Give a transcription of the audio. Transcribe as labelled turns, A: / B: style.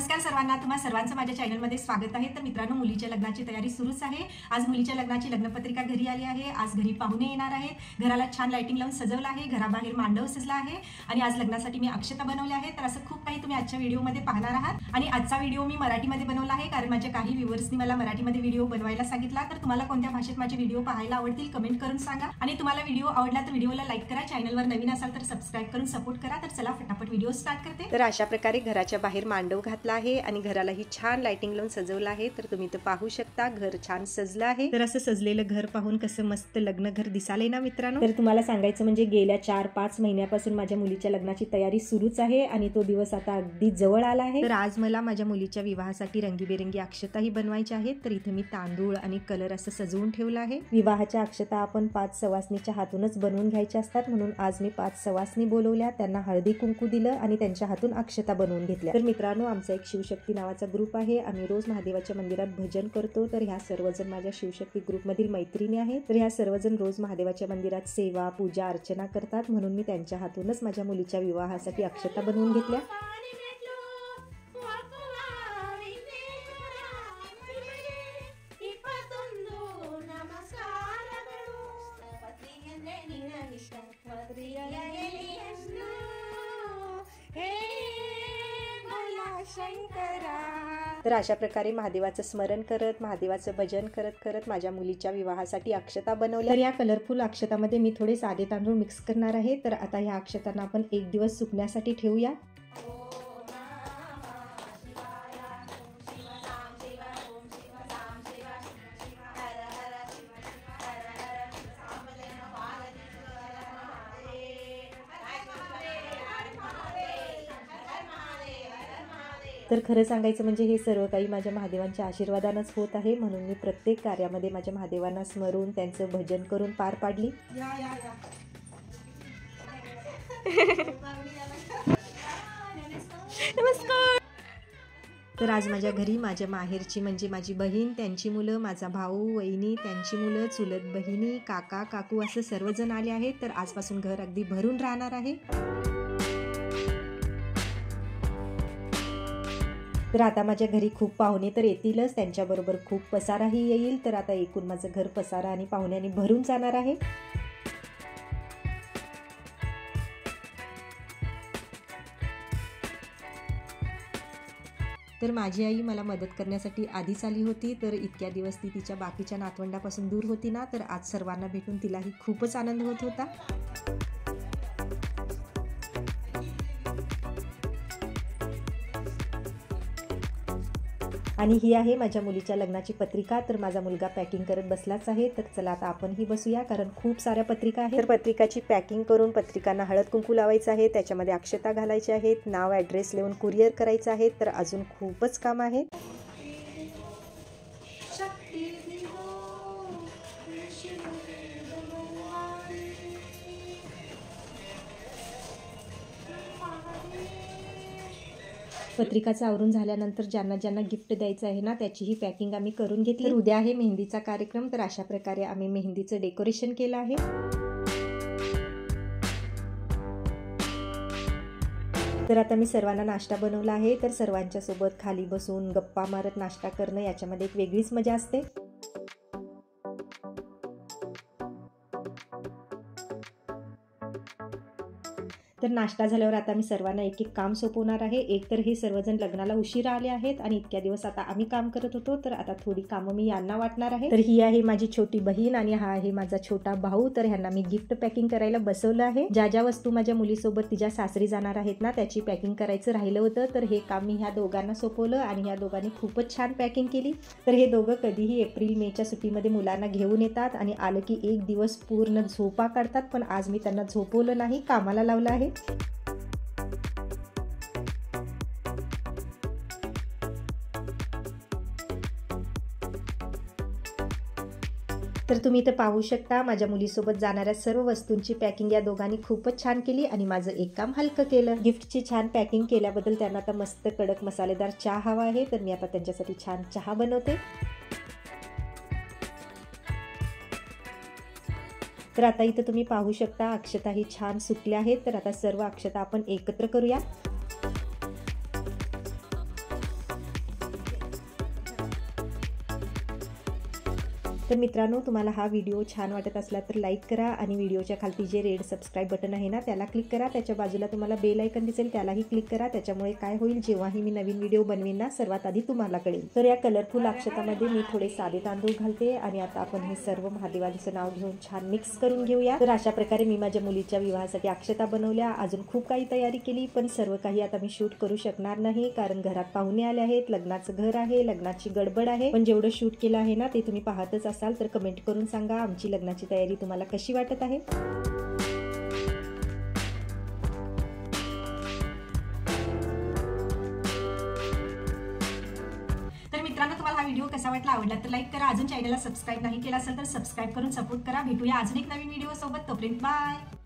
A: नमस्कार सर्वांना, तुम्हा सर्वांचं माझ्या चॅनलमध्ये स्वागत आहे। तर मित्रांनो, मुलीच्या लग्नाची तयारी सुरूच आहे। आज मुलीच्या लग्नाची लग्नपत्रिका घरी आली आहे। आज घरी पाहुणे येणार आहेत। घराला छान लाइटिंग लावून सजवलं आहे। घराबाहेर मांडव सजला आहे आणि आज लग्नासाठी मी अक्षता बनवल्या आहेत। तर असं खूप काही तुम्ही आजच्या व्हिडिओमध्ये पाहणार आहात आणि आजचा व्हिडिओ मी मराठीमध्ये बनवला आहे कारण माझ्या काही व्ह्यूअर्सनी मला मराठीमध्ये व्हिडिओ बनवायला सांगितला। तर तुम्हाला कोणत्या भाषेत माझे व्हिडिओ पाहायला आवडतील कमेंट करून सांगा आणि तुम्हाला व्हिडिओ आवडला तर व्हिडिओला लाईक करा, चॅनलवर नवीन असाल तर सबस्क्राइब करून सपोर्ट करा। तर चला फटाफट व्हिडिओ स्टार्ट करते।
B: तर अशा प्रकारे घराच्या बाहेर मांडव घातला आहे आणि घरालाही छान लाइटिंग लावून सजवलं आहे। तर तुम्ही ते पाहू शकता, घर छान सजलं आहे। तर असं सजलेलं घर पाहून कसं मस्त लग्न घर दिसाले ना मित्रांनो। तर तुम्हाला सांगायचं म्हणजे गेल्या 4-5 महिन्यापासून माझ्या मुलीच्या लग्नाची तयारी सुरूच आहे आणि तो दिवस आता अगदी जवळ आला आहे। तर आज मला माझ्या मुलीच्या विवाहासाठी रंगीबेरंगी अक्षताही बनवायच्या आहेत। तर इथे मी तांदूळ आणि कलर असं सजवून ठेवलं आहे। विवाहाच्या अक्षता आपण 5 सवासणीच्या हातूनच बनवून घ्यायच्या असतात, म्हणून आज मी 5 सवासणी बोलवल्या, त्यांना हळदी कुंकू दिलं आणि त्यांच्या हातून अक्षता बनवून घेतल्या। तर मित्रांनो, आमचा एक शिवशक्ती नावाचा ग्रुप आहे। आम्ही रोज महादेवाच्या मंदिरात भजन करतो। तर ह्या सर्वजण माझ्या शिवशक्ती ग्रुपमधील मैत्रिणी आहेत। तर ह्या सर्वजण रोज महादेवाच्या मंदिरात सेवा पूजा अर्चना करतात, म्हणून मी त्यांच्या हातूनच माझ्या मुलीच्या विवाहासाठी अक्षता बनवून घेतल्या। तर अशा प्रकारे महादेवाचं स्मरण करत, महादेवाचं भजन करत करत माझ्या मुलीच्या विवाहासाठी अक्षता बनवल्या। तर या कलरफुल अक्षतामध्ये मी थोडे साधे तांदूळ मिक्स करणार आहे। तर आता ह्या अक्षतांना आपण 1 दिवस सुकण्यासाठी ठेवूया। तर खरं सांगायचं म्हणजे हे सर्व काही माझ्या महादेवांच्या आशीर्वादानंच होत आहे, म्हणून मी प्रत्येक कार्यामध्ये माझ्या महादेवांना स्मरून त्यांचं भजन करून पार पाडली। नमस्कार। तर आज माझ्या घरी माझ्या माहेरची म्हणजे माझी बहीण, त्यांची मुलं, माझा भाऊ, वहिनी, त्यांची मुलं, चुलत बहिणी, काका काकू असं सर्वजण आले आहेत। तर आजपासून घर अगदी भरून राहणार आहे। तर आता माझ्या घरी खूप पाहुणे तर येतीलच, त्यांच्याबरोबर खूप पसाराही येईल। तर आता एकूण माझं घर पसारा आणि पाहुण्यांनी भरून जाणार आहे। तर माझी आई मला मदत करण्यासाठी आधीच आली होती। तर इतक्या दिवस ती तिच्या बाकीच्या नातवंडापासून दूर होती ना, तर आज सर्वांना भेटून तिलाही खूपच आनंद होत होता। आणि ही आहे माझ्या मुलीच्या लग्नाची पत्रिका। तर माझा मुलगा पॅकिंग करत बसलाच आहे। तर चला आता आपणही बसूया, कारण खूप साऱ्या पत्रिका आहेत। तर पत्रिकाची पॅकिंग करून पत्रिकांना हळद कुंकू लावायचं आहे, त्याच्यामध्ये अक्षता घालायच्या आहेत, नाव ॲड्रेस लिहून कुरिअर करायचं आहे। तर अजून खूपच काम आहे। पत्रिकाचं आवरून झाल्यानंतर ज्यांना ज्यांना गिफ्ट द्यायचं आहे ना, त्याचीही पॅकिंग आम्ही करून घेतली। तर उद्या आहे मेहंदीचा कार्यक्रम। तर अशा प्रकारे आम्ही मेहंदीचं डेकोरेशन केलं आहे। तर आता मी सर्वांना नाश्ता बनवला आहे। तर सर्वांच्या सोबत खाली बसून गप्पा मारत नाश्ता करणं याच्यामध्ये एक वेगळीच मजा असते। तर नाश्ता झाल्यावर आता मी सर्वांना एक एक काम सोपवणार आहे। एक तर हे सर्वजण लग्नाला उशिरा आले आहेत आणि इतक्या दिवस आता आम्ही काम करत होतो, तर आता थोडी कामं मी यांना वाटणार आहे। तर ही आहे माझी छोटी बहीण आणि हा आहे माझा छोटा भाऊ। तर ह्यांना मी गिफ्ट पॅकिंग करायला बसवलं आहे। ज्या ज्या वस्तू माझ्या मुलीसोबत तिच्या सासरी जाणार आहेत ना, त्याची पॅकिंग करायचं राहिलं होतं। तर हे काम मी ह्या दोघांना सोपवलं आणि ह्या दोघांनी खूपच छान पॅकिंग केली। तर हे दोघं कधीही एप्रिल-मेच्या सुट्टीमध्ये मुलांना घेऊन येतात आणि आलं की 1 दिवस पूर्ण झोपा काढतात, पण आज मी त्यांना झोपवलं नाही, कामाला लावलं आहे। तर तुम्ही इथे पाहू शकता, माझ्या मुलीसोबत जाणाऱ्या सर्व वस्तूंची पॅकिंग या दोघांनी खूपच छान केली आणि माझं एक काम हलकं केलं। गिफ्टची छान पॅकिंग केल्याबद्दल त्यांना आता मस्त कडक मसालेदार चहा हवा आहे। तर मी आता त्यांच्यासाठी छान चहा बनवते। तर आता इथे तुम्ही पाहू शकता अक्षता ही छान सुकल्या आहेत। तर आता सर्व अक्षता आपण एकत्र करूया। तर मित्रांनो, तुम्हाला हा व्हिडिओ छान वाटत असला तर लाईक करा आणि व्हिडिओच्या खालती जे रेड सबस्क्राईब बटन आहे ना त्याला क्लिक करा. त्याच्या बाजूला तुम्हाला बेल आयकन दिसेल त्यालाही क्लिक करा. त्याच्यामुळे काय होईल, जेव्हाही मी नवीन व्हिडिओ बनवीन ना सर्वात आधी तुम्हाला कळेल. तर या कलरफुल अक्षतामध्ये मी थोडे साधे तांदूळ घालते आणि आता आपण हे सर्व महादेवाचं नाव घेऊन छान मिक्स करून घेऊया. तर अशा प्रकारे मी माझ्या मुलीच्या विवाहासाठी अक्षता बनवल्या. अजून खूप काही तयारी केली, पण सर्व काही आता मी शूट करू शकणार नाही कारण घरात पाहुणे आले आहेत, लग्नाचं घर आहे, लग्नाची गडबड आहे. पण जेवढं शूट केलं आहे ना ते तुम्ही पाहतच असाल, तर कमेंट करून सांगा आमची लग्नाची तयारी तुम्हाला कशी वाटत आहे.
A: तर मित्रांनो, तुम्हाला हा व्हिडिओ कसा वाटला, आवडला तर लाईक करा. अजून चॅनलला सबस्क्राईब नाही केला असेल तर सबस्क्राईब करून सपोर्ट करा. भेटूया अजून एक नवीन व्हिडिओ सोबत. तोपर्यंत बाय.